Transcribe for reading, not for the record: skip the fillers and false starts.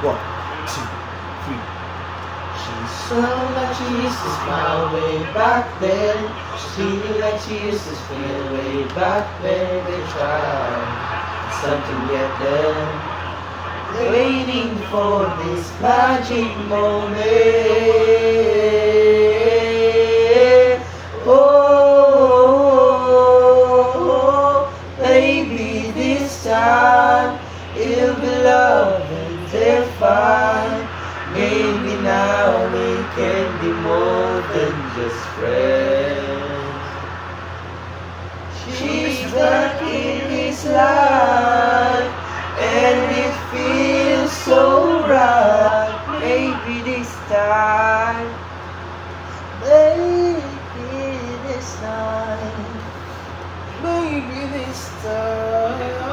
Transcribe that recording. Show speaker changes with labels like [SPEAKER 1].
[SPEAKER 1] 1, 2, 3.
[SPEAKER 2] She smiled like she used to smile way back then. She knew like she used to feel way back when we tried something yet done. Waiting for this magic moment. Oh, maybe this time it'll be love and divine. Maybe now we can be more than just friends. She's back in his life, and it feels so right. Maybe this time, maybe this time, maybe this time.